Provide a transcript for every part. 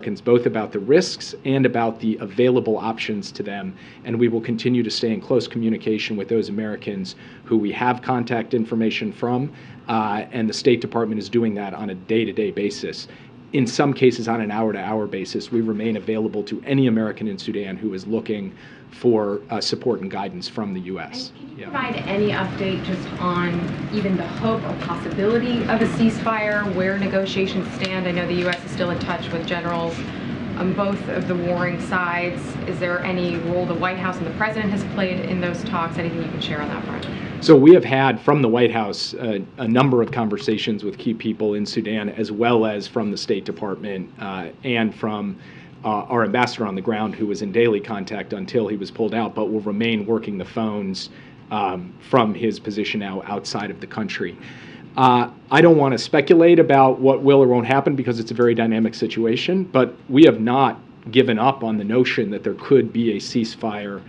both about the risks and about the available options to them, and we will continue to stay in close communication with those Americans who we have contact information from, and the State Department is doing that on a day-to-day basis. In some cases, on an hour-to-hour basis, we remain available to any American in Sudan who is looking for support and guidance from the U.S. And can you provide any update just on even the hope or possibility of a ceasefire, where negotiations stand? I know the U.S. is still in touch with generals on both of the warring sides. Is there any role the White House and the President has played in those talks? Anything you can share on that front? So we have had from the White House a number of conversations with key people in Sudan, as well as from the State Department and from our ambassador on the ground, who was in daily contact until he was pulled out, but will remain working the phones from his position now outside of the country. I don't want to speculate about what will or won't happen because it's a very dynamic situation, but we have not given up on the notion that there could be a ceasefire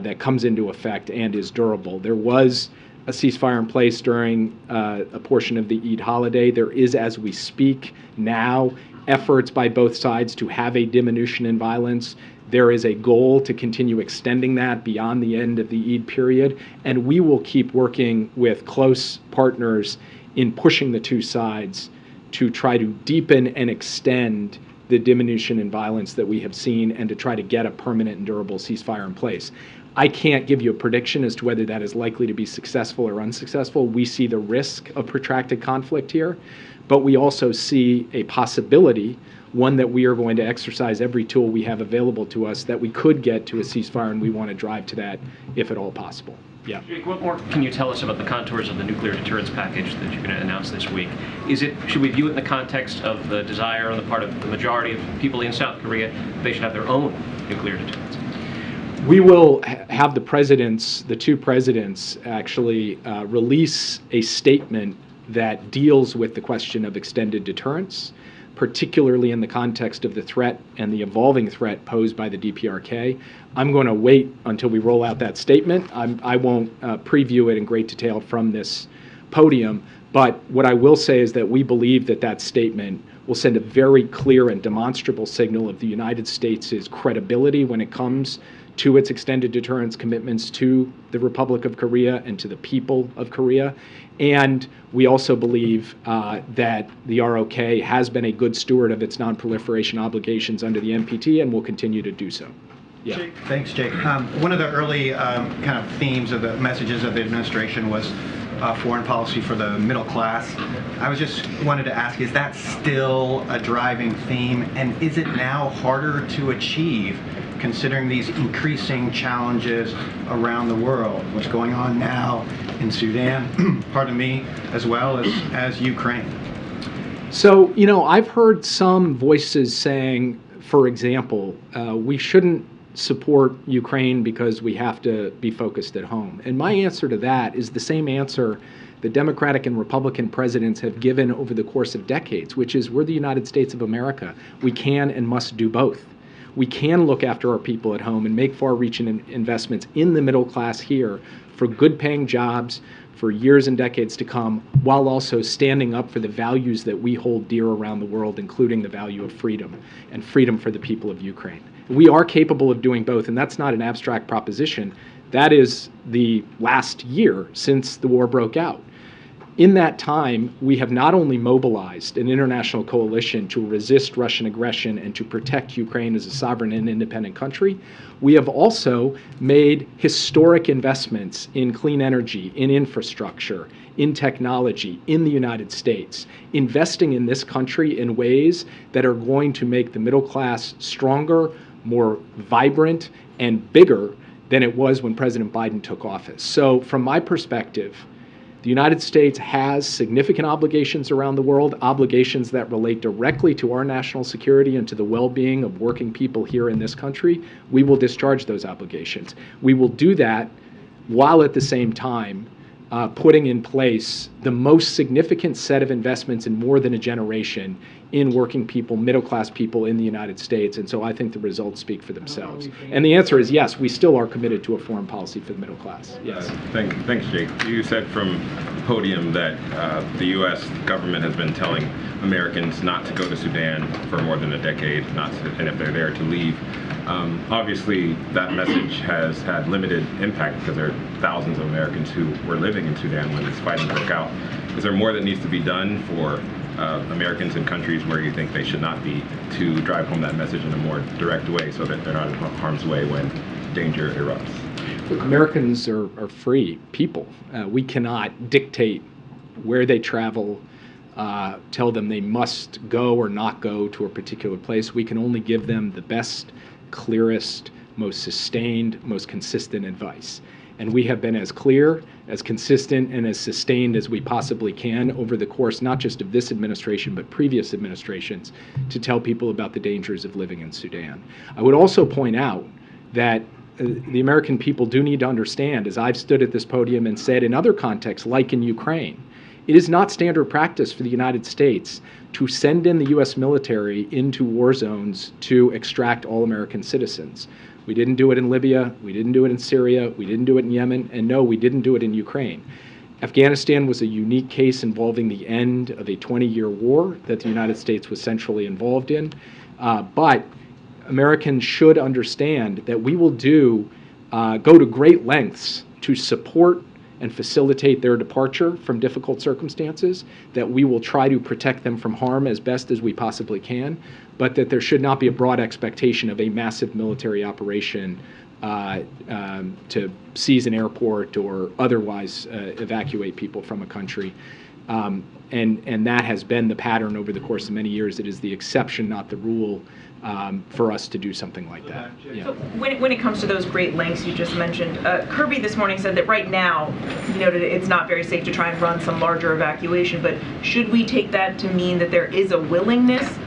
that comes into effect and is durable. There was a ceasefire in place during a portion of the Eid holiday. There is, as we speak now, efforts by both sides to have a diminution in violence. There is a goal to continue extending that beyond the end of the Eid period, and we will keep working with close partners in pushing the two sides to try to deepen and extend the diminution in violence that we have seen and to try to get a permanent and durable ceasefire in place. I can't give you a prediction as to whether that is likely to be successful or unsuccessful. We see the risk of protracted conflict here, but we also see a possibility, one that we are going to exercise every tool we have available to us, that we could get to a ceasefire, and we want to drive to that if at all possible. Yeah. Jake, what more can you tell us about the contours of the nuclear deterrence package that you're going to announce this week? Should we view it in the context of the desire on the part of the majority of people in South Korea that they should have their own nuclear deterrence? We will have the two presidents actually release a statement that deals with the question of extended deterrence, particularly in the context of the threat and the evolving threat posed by the DPRK. I'm going to wait until we roll out that statement. I won't preview it in great detail from this podium, but what I will say is that we believe that that statement will send a very clear and demonstrable signal of the United States' credibility when it comes to its extended deterrence commitments to the Republic of Korea and to the people of Korea. And we also believe that the ROK has been a good steward of its non-proliferation obligations under the NPT and will continue to do so. Yeah. Jake, thanks, Jake. One of the early kind of themes of the messages of the administration was foreign policy for the middle class. I was just wanted to ask, is that still a driving theme, and is it now harder to achieve considering these increasing challenges around the world? What's going on now in Sudan, pardon me, as well as Ukraine? So, you know, I've heard some voices saying, for example, we shouldn't support Ukraine because we have to be focused at home. And my answer to that is the same answer the Democratic and Republican presidents have given over the course of decades, which is we're the United States of America. We can and must do both. We can look after our people at home and make far-reaching investments in the middle class here for good-paying jobs for years and decades to come, while also standing up for the values that we hold dear around the world, including the value of freedom and freedom for the people of Ukraine. We are capable of doing both, and that's not an abstract proposition. That is the last year since the war broke out. In that time, we have not only mobilized an international coalition to resist Russian aggression and to protect Ukraine as a sovereign and independent country, we have also made historic investments in clean energy, in infrastructure, in technology, in the United States, investing in this country in ways that are going to make the middle class stronger, more vibrant, and bigger than it was when President Biden took office. So from my perspective, the United States has significant obligations around the world, obligations that relate directly to our national security and to the well-being of working people here in this country. We will discharge those obligations. We will do that while at the same time putting in place the most significant set of investments in more than a generation in working people, middle-class people in the United States. And so I think the results speak for themselves. And the answer is yes, we still are committed to a foreign policy for the middle class. Yes. Thanks, Jake. You said from the podium that the U.S. government has been telling Americans not to go to Sudan for more than a decade, and if they're there, to leave. Obviously, that message has had limited impact because there are thousands of Americans who were living in Sudan when this fighting broke out. Is there more that needs to be done for Americans in countries where you think they should not be to drive home that message in a more direct way so that they're not in harm's way when danger erupts? Look, Americans are free people. We cannot dictate where they travel, tell them they must go or not go to a particular place. We can only give them the best, clearest, most sustained, most consistent advice. And we have been as clear, as consistent, and as sustained as we possibly can over the course not just of this administration, but previous administrations, to tell people about the dangers of living in Sudan. I would also point out that the American people do need to understand, as I've stood at this podium and said in other contexts, like in Ukraine, it is not standard practice for the United States to send in the U.S. military into war zones to extract all American citizens. We didn't do it in Libya, we didn't do it in Syria, we didn't do it in Yemen, and no, we didn't do it in Ukraine. Afghanistan was a unique case involving the end of a 20-year war that the United States was centrally involved in. But Americans should understand that we will go to great lengths to support and facilitate their departure from difficult circumstances, that we will try to protect them from harm as best as we possibly can, but that there should not be a broad expectation of a massive military operation to seize an airport or otherwise evacuate people from a country. And that has been the pattern over the course of many years. It is the exception, not the rule, for us to do something like that. Yeah. So when it comes to those great lengths you just mentioned, Kirby this morning said that right now, he noted it's not very safe to try and run some larger evacuation, but should we take that to mean that there is a willingness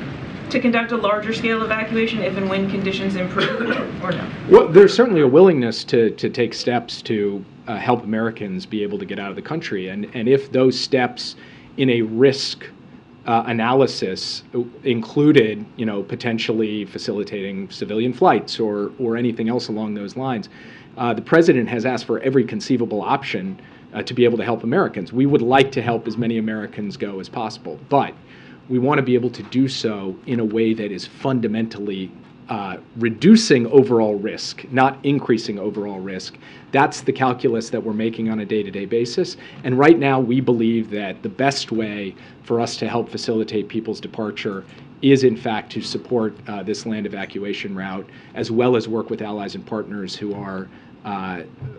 to conduct a larger scale evacuation if and when conditions improve, or no? Well, there's certainly a willingness to take steps to help Americans be able to get out of the country. And if those steps in a risk analysis included, potentially facilitating civilian flights or anything else along those lines, the president has asked for every conceivable option to be able to help Americans. We would like to help as many Americans go as possible, but we want to be able to do so in a way that is fundamentally reducing overall risk, not increasing overall risk. That's the calculus that we're making on a day-to-day basis. And right now, we believe that the best way for us to help facilitate people's departure is, in fact, to support this land evacuation route, as well as work with allies and partners who are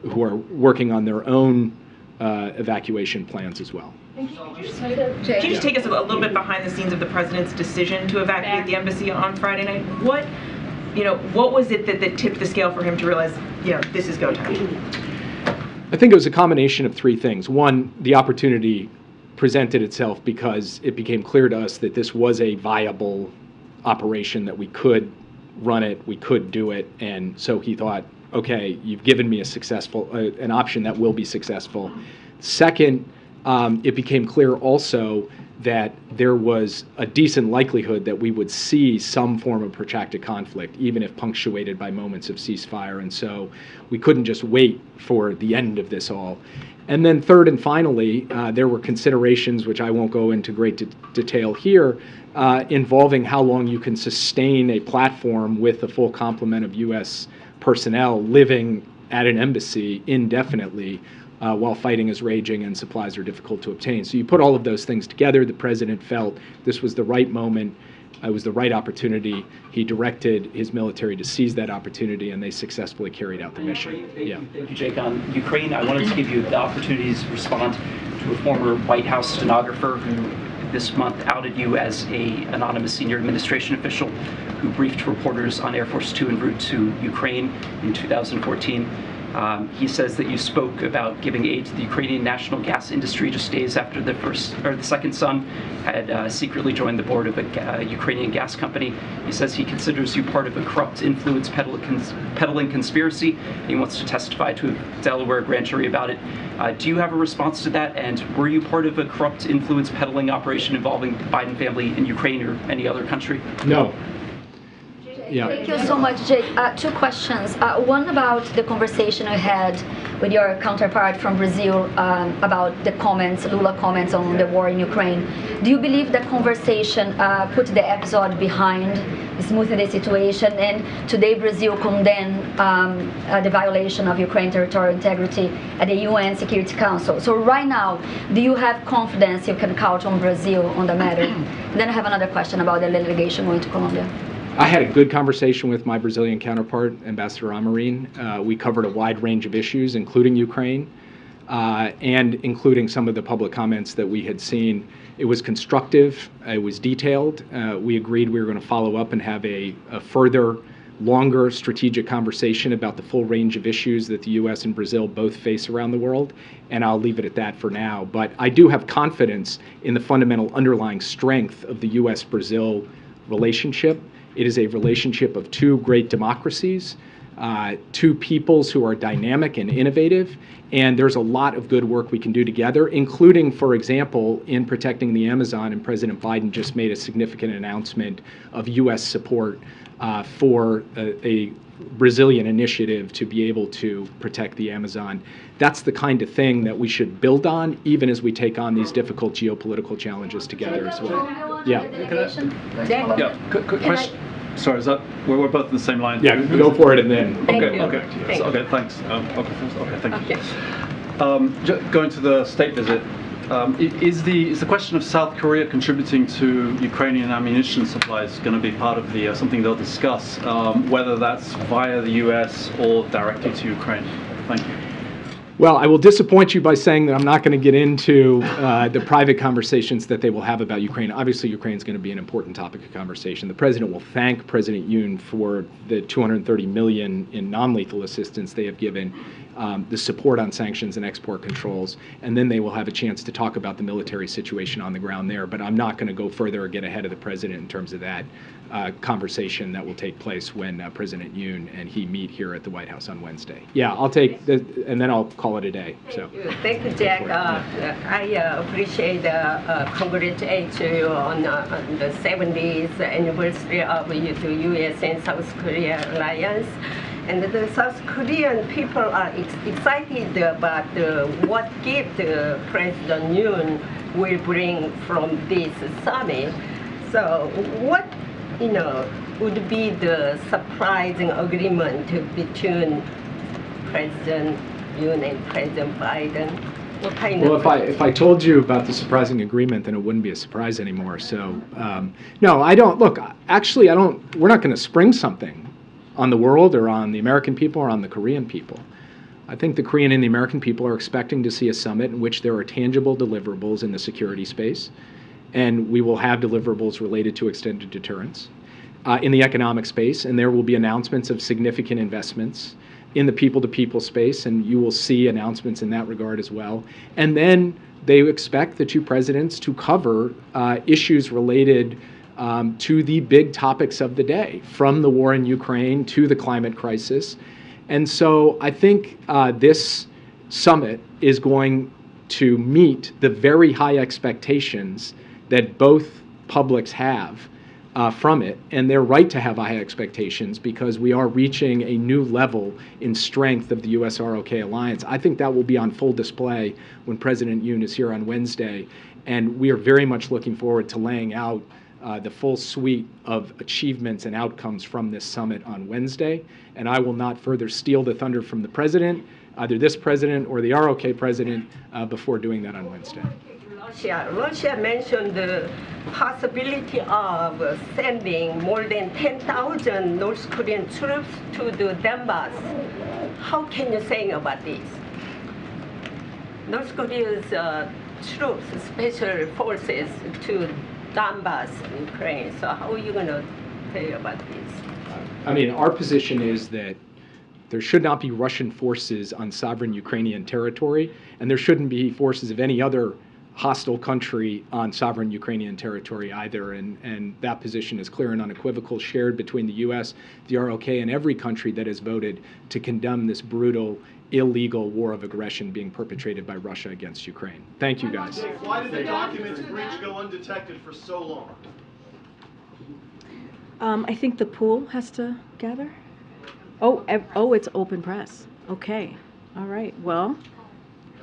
working on their own evacuation plans as well. Can you just take us a little bit behind the scenes of the president's decision to evacuate the embassy on Friday night? What was it that tipped the scale for him to realize, this is go time? I think it was a combination of three things. One, the opportunity presented itself because it became clear to us that this was a viable operation, that we could run it, we could do it, and so he thought, okay, you've given me an option that will be successful. Second, it became clear also that there was a decent likelihood that we would see some form of protracted conflict, even if punctuated by moments of ceasefire, and so we couldn't just wait for the end of this all. And then third and finally, there were considerations, which I won't go into great detail here, involving how long you can sustain a platform with a full complement of U.S. personnel living at an embassy indefinitely while fighting is raging and supplies are difficult to obtain. So you put all of those things together. The president felt this was the right moment. It was the right opportunity. He directed his military to seize that opportunity, and they successfully carried out the mission. Thank you, Jake. On Ukraine, I wanted to give you the opportunity to respond to a former White House stenographer who this month outed you as an anonymous senior administration official who briefed reporters on Air Force Two en route to Ukraine in 2014. He says that you spoke about giving aid to the Ukrainian national gas industry just days after the second son had secretly joined the board of a Ukrainian gas company. He says he considers you part of a corrupt influence peddling conspiracy. He wants to testify to a Delaware grand jury about it. Do you have a response to that? And were you part of a corrupt influence peddling operation involving the Biden family in Ukraine or any other country? No. Yeah. Thank you so much, Jake. Two questions. One about the conversation you had with your counterpart from Brazil about the comments, Lula comments on the war in Ukraine. Do you believe that conversation put the episode behind, smoothing the situation, and today Brazil condemned the violation of Ukraine territorial integrity at the UN Security Council? So right now, do you have confidence you can count on Brazil on the matter? And then I have another question about the delegation going to Colombia. I had a good conversation with my Brazilian counterpart, Ambassador Amorim. We covered a wide range of issues, including Ukraine, and including some of the public comments that we had seen. It was constructive. It was detailed. We agreed we were going to follow up and have a further, longer strategic conversation about the full range of issues that the U.S. and Brazil both face around the world, and I'll leave it at that for now. But I do have confidence in the fundamental underlying strength of the U.S.-Brazil relationship. It is a relationship of two great democracies, two peoples who are dynamic and innovative, and there's a lot of good work we can do together, including, for example, in protecting the Amazon, and President Biden just made a significant announcement of U.S. support for a Brazilian initiative to be able to protect the Amazon. That's the kind of thing that we should build on, even as we take on these difficult geopolitical challenges together as well. Yeah. Yeah. Quick question. Sorry, is that we're both in the same line? Yeah, go for it and then. Okay, thanks. Thank you. Going to the state visit, is the question of South Korea contributing to Ukrainian ammunition supplies going to be part of the something they'll discuss, whether that's via the U.S. or directly to Ukraine? Thank you. Well, I will disappoint you by saying that I'm not going to get into the private conversations that they will have about Ukraine. Obviously, Ukraine is going to be an important topic of conversation. The president will thank President Yoon for the $230 million in non-lethal assistance they have given, the support on sanctions and export controls, and then they will have a chance to talk about the military situation on the ground there. But I'm not going to go further or get ahead of the president in terms of that conversation that will take place when President Yoon and he meet here at the White House on Wednesday. Yeah, I'll take the, and then I'll call it a day. So. Thank you, Jack. I appreciate congratulate you on the 70th anniversary of the U.S. and South Korea alliance. And the South Korean people are excited about what gift President Yoon will bring from this summit. So what, would be the surprising agreement between President Yoon and President Biden? What kind of? Well, if I told you about the surprising agreement, then it wouldn't be a surprise anymore. So, no, I don't. Look, actually, I don't. We're not going to spring something on the world or on the American people or on the Korean people. I think the Korean and the American people are expecting to see a summit in which there are tangible deliverables in the security space, and we will have deliverables related to extended deterrence in the economic space, and there will be announcements of significant investments in the people-to-people space, and you will see announcements in that regard as well. And then they expect the two presidents to cover issues related to the big topics of the day, from the war in Ukraine to the climate crisis. And so I think this summit is going to meet the very high expectations that both publics have from it, and they're right to have high expectations because we are reaching a new level in strength of the U.S. ROK alliance. I think that will be on full display when President Yoon is here on Wednesday, and we are very much looking forward to laying out the full suite of achievements and outcomes from this summit on Wednesday. And I will not further steal the thunder from the president, either this president or the ROK president, before doing that on Wednesday. Russia mentioned the possibility of sending more than 10,000 North Korean troops to the Donbass. How can you say about this? North Korea's troops, special forces to Donbass, Ukraine. So how are you going to say about this? I mean, our position is that There should not be Russian forces on sovereign Ukrainian territory, and there shouldn't be forces of any other hostile country on sovereign Ukrainian territory either. And that position is clear and unequivocal, shared between the U.S., the ROK, and every country that has voted to condemn this brutal, illegal war of aggression being perpetrated by Russia against Ukraine. Thank you, guys. Why did the documents breach go undetected for so long? I think the pool has to gather. Oh, it's open press. Okay. All right. Well,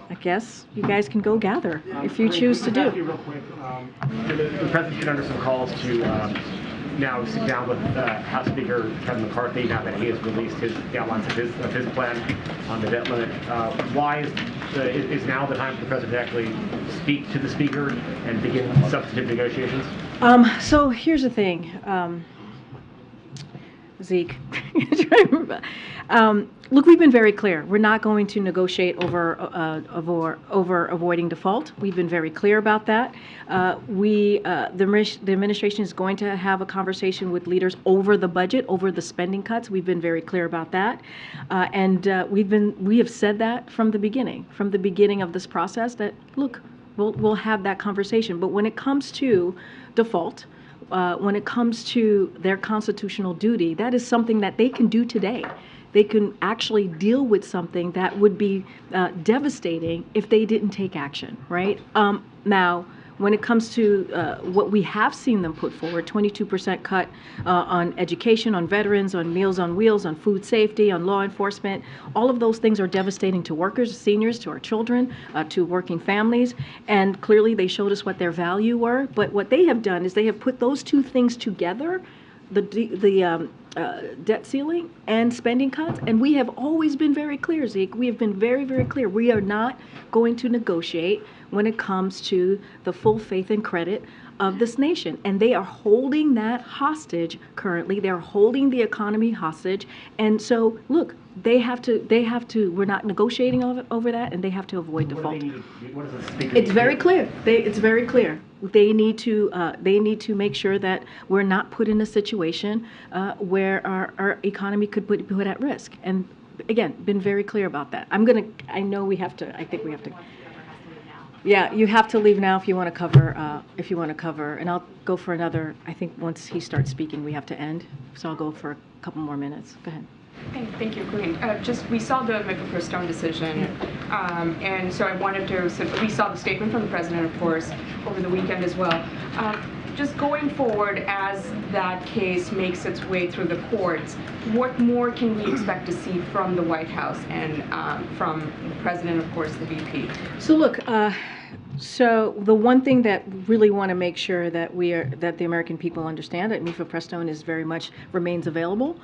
I guess you guys can go gather if you choose to do. Real quick, the president's been under some calls to now sit down with House Speaker Kevin McCarthy now that he has released the outlines of his plan on the debt limit. Why is now the time for the president to actually speak to the speaker and begin substantive negotiations? So here's the thing. Zeke. Look, we've been very clear. We're not going to negotiate over avoiding default. We've been very clear about that. The administration is going to have a conversation with leaders over the budget, over the spending cuts. We've been very clear about that, and we have said that from the beginning of this process. That look, we'll have that conversation. But when it comes to default, when it comes to their constitutional duty, that is something that they can do today. They can actually deal with something that would be devastating if they didn't take action, right? Now, when it comes to what we have seen them put forward, 22% cut on education, on veterans, on Meals on Wheels, on food safety, on law enforcement, all of those things are devastating to workers, seniors, to our children, to working families, and clearly they showed us what their value were. But what they have done is they have put those two things together, the debt ceiling and spending cuts, and we have always been very clear, Zeke. We have been very, very clear. We are not going to negotiate when it comes to the full faith and credit of this nation, and they are holding that hostage currently. They're holding the economy hostage, and so look, they have to. We're not negotiating over that, and they have to avoid default. It's very clear. It's very clear. They need to make sure that we're not put in a situation where our economy could be put at risk. And again, been very clear about that. I know we have to. I think we have to. Yeah, you have to leave now if you want to cover. And I'll go for another. I think once he starts speaking, we have to end. So I'll go for a couple more minutes. Go ahead. Thank you, Karine. We saw the Stone decision, and so I wanted to. We saw the statement from the president, of course, over the weekend as well. Just going forward, as that case makes its way through the courts, what more can we expect to see from the White House and from the president, of course, the VP? So look. So the one thing that really want to make sure that the American people understand that Mifa Prestone is very much remains available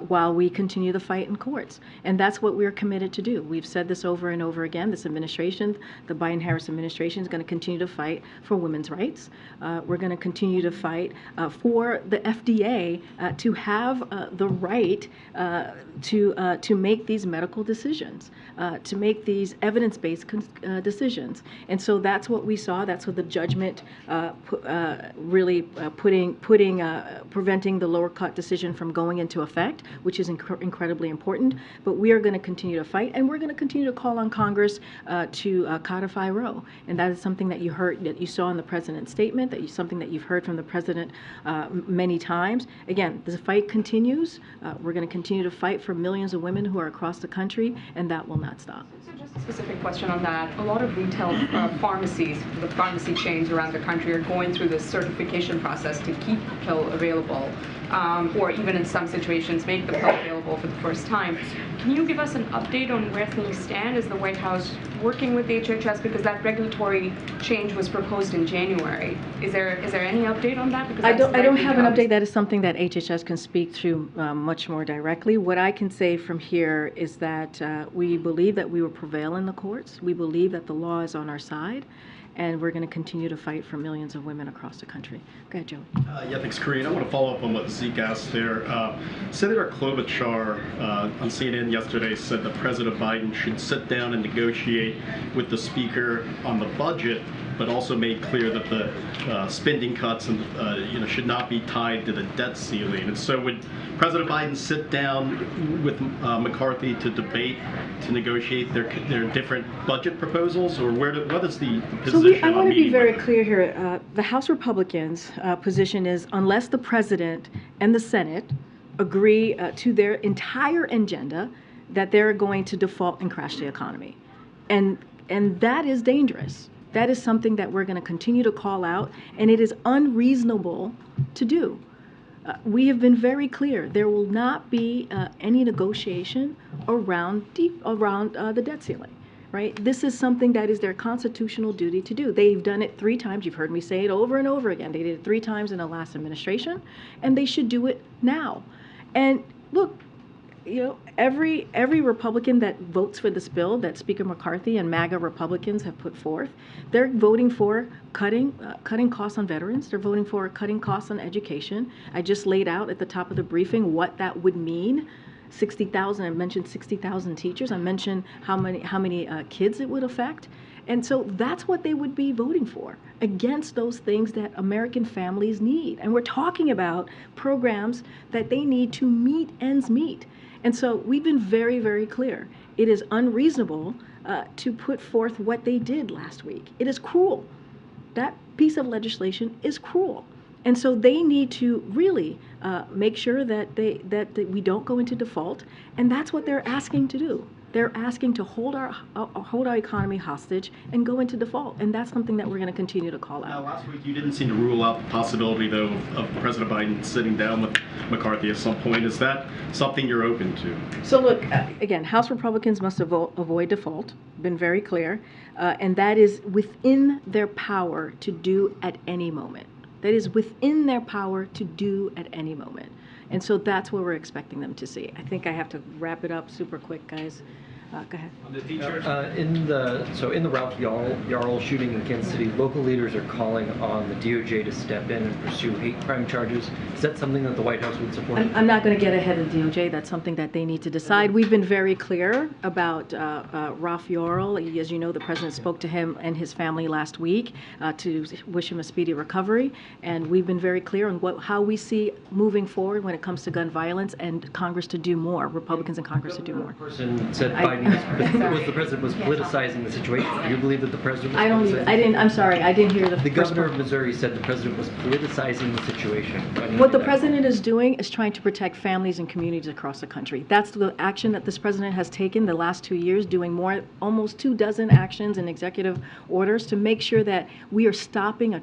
while we continue the fight in courts, and that's what we're committed to do. We've said this over and over again. This administration, the Biden-Harris administration, is going to continue to fight for women's rights. We're going to continue to fight for the FDA to have the right to make these medical decisions, to make these evidence-based decisions, and so that's what we saw. That's what the judgment really preventing the lower court decision from going into effect, which is incredibly important. But we are going to continue to fight, and we're going to continue to call on Congress to codify Roe. And that is something that you saw in the president's statement, something that you've heard from the president many times. Again, the fight continues. We're going to continue to fight for millions of women who are across the country, and that will not stop. So just a specific question on that. A lot of retail pharmacies, the pharmacy chains around the country are going through this certification process to keep the pill available, or even in some situations make the pill available for the first time. Can you give us an update on where things stand? Is the White House working with HHS, because that regulatory change was proposed in January? Is there any update on that? Because I don't have an update. That is something that HHS can speak to much more directly. What I can say from here is that we believe that we will prevail in the courts. We believe that the law is on our side, and we're going to continue to fight for millions of women across the country. Go ahead, Joey. Yeah, thanks, Karine. I want to follow up on what Zeke asked there. Senator Klobuchar on CNN yesterday said that President Biden should sit down and negotiate with the Speaker on the budget but also made clear that the spending cuts and should not be tied to the debt ceiling. And so would President Biden sit down with McCarthy to debate, to negotiate their different budget proposals, or what is the position? So I want to be very clear here. The House Republicans' position is unless the president and the Senate agree to their entire agenda, that they're going to default and crash the economy. And that is dangerous. That is something that we're going to continue to call out, and it is unreasonable to do. We have been very clear. There will not be any negotiation around the debt ceiling. Right? This is something that is their constitutional duty to do. They've done it 3 times. You've heard me say it over and over again. They did it 3 times in the last administration, and they should do it now. And look, every Republican that votes for this bill that Speaker McCarthy and MAGA Republicans have put forth, they're voting for cutting costs on veterans. They're voting for cutting costs on education. I just laid out at the top of the briefing what that would mean. 60,000. I mentioned 60,000 teachers. I mentioned how many kids it would affect. And so that's what they would be voting for, against those things that American families need. And we're talking about programs that they need to meet ends meet. And so we've been very, very clear. It is unreasonable to put forth what they did last week. It is cruel. That piece of legislation is cruel. And so they need to really make sure that we don't go into default, and that's what they're asking to do. They're asking to hold our economy hostage and go into default, and that's something that we're going to continue to call out. Now, last week you didn't seem to rule out the possibility, though, of President Biden sitting down with McCarthy at some point. Is that something you're open to? So look, again, House Republicans must avoid default. Been very clear, and that is within their power to do at any moment. That is within their power to do at any moment. And so that's what we're expecting them to see. I think I have to wrap it up super quick, guys. Go ahead. On the teachers, in the Ralph Yarl shooting in Kansas City, local leaders are calling on the DOJ to step in and pursue hate crime charges. Is that something that the White House would support? I'm not going to get ahead of the DOJ. That's something that they need to decide. We've been very clear about Ralph Yarl. As you know, the president spoke to him and his family last week to wish him a speedy recovery. And we've been very clear on how we see moving forward when it comes to gun violence, and Congress to do more, Republicans in Congress to do more. Person said the president was politicizing the situation. Do you believe that the president was I'm sorry, I didn't hear the governor of Missouri said the president was politicizing the situation. What the president is doing is trying to protect families and communities across the country. That's the action that this president has taken the last 2 years, doing almost 24 actions and executive orders to make sure that we are stopping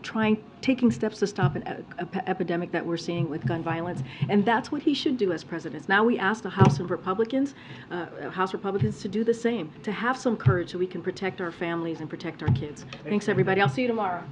taking steps to stop an epidemic that we're seeing with gun violence. And that's what he should do as president. Now we ask the House Republicans to do the same, to have some courage so we can protect our families and protect our kids. Thanks, everybody. I'll see you tomorrow.